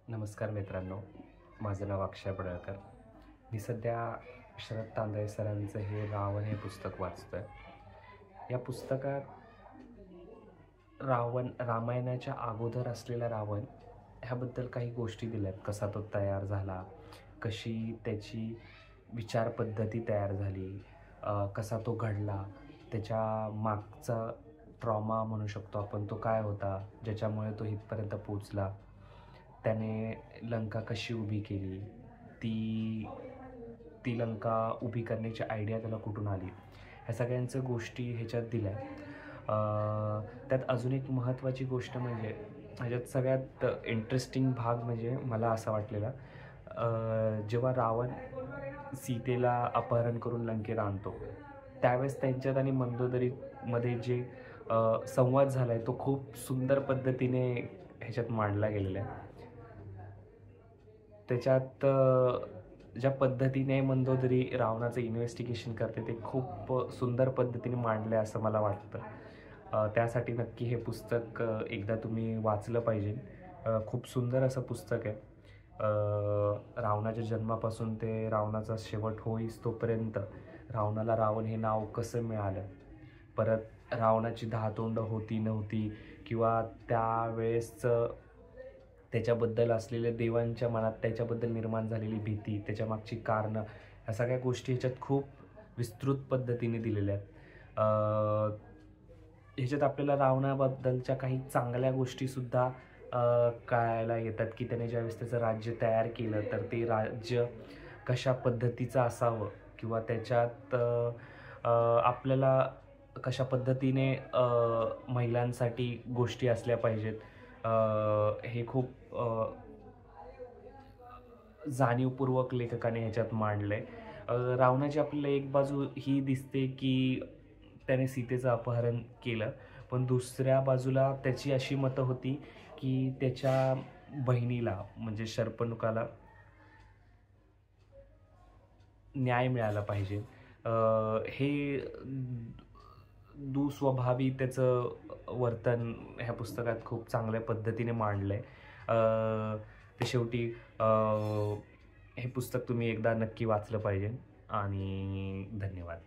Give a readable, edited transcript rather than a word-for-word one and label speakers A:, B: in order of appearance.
A: नमस्कार मित्रांनो, माझं नाव अक्षय पडळकर. मी सध्या शरद तांदळे सरांचं हे रावण हे पुस्तक वाचतो आहे. या पुस्तकात रामायणाच्या अगोदर असलेला रावण ह्याबद्दल काही गोष्टी दिल्या आहेत. कसा तो तयार झाला, कशी त्याची विचारपद्धती तयार झाली, कसा तो घडला, त्याच्या मागचा ट्रॉमा म्हणू शकतो आपण तो काय होता, ज्याच्यामुळे तो इथपर्यंत पोचला. त्याने लंका कशी उभी केली, ती ती लंका उभी करण्याची आयडिया त्याला कुठून आली, ह्या सगळ्यांच्या गोष्टी ह्याच्यात दिल्या. त्यात अजून एक महत्त्वाची गोष्ट म्हणजे ह्याच्यात सगळ्यात इंटरेस्टिंग भाग म्हणजे मला असा वाटलेला, जेव्हा रावण सीतेला अपहरण करून लंकेत आणतो त्यावेळेस त्यांच्यात आणि मंदोदरीमध्ये जे संवाद झाला आहे तो खूप सुंदर पद्धतीने ह्याच्यात मांडला गेलेला आहे. त्याच्यात ज्या पद्धतीने मंदोदरी रावणाचं इन्व्हेस्टिगेशन करते ते खूप सुंदर पद्धतीने मांडलं आहे असं मला वाटतं. त्यासाठी नक्की हे पुस्तक एकदा तुम्ही वाचलं पाहिजे. खूप सुंदर असं पुस्तक आहे. रावणाच्या जन्मापासून ते रावणाचा शेवट होईस तोपर्यंत रावणाला रावण हे नाव कसं मिळालं, परत रावणाची 10 तोंडं होती नव्हती किंवा त्यावेळेसचं त्याच्याबद्दल असलेल्या देवांच्या मनात त्याच्याबद्दल निर्माण झालेली भीती, त्याच्यामागची कारणं, ह्या सगळ्या गोष्टी ह्याच्यात खूप विस्तृत पद्धतीने दिलेल्या आहेत. ह्याच्यात आपल्याला रावणाबद्दलच्या काही चांगल्या गोष्टीसुद्धा कळायला येतात की त्याने ज्यावेळेस त्याचं राज्य तयार केलं तर ते राज्य कशा पद्धतीचं असावं किंवा त्याच्यात आपल्याला कशा पद्धतीने महिलांसाठी गोष्टी असल्या पाहिजेत, हे खूप जाणीवपूर्वक लेखकाने ह्याच्यात मांडलं आहे. रावणाची आपल्याला एक बाजू ही दिसते की त्याने सीतेचं अपहरण केलं, पण दुसऱ्या बाजूला त्याची अशी मतं होती की त्याच्या बहिणीला म्हणजे शर्पणुकाला न्याय मिळाला पाहिजे. हे दुस्वभावी त्याचं वर्तन ह्या पुस्तकात खूप चांगल्या पद्धतीने मांडलं आहे. ते शेवटी हे पुस्तक तुम्ही एकदा नक्की वाचलं पाहिजे आणि धन्यवाद.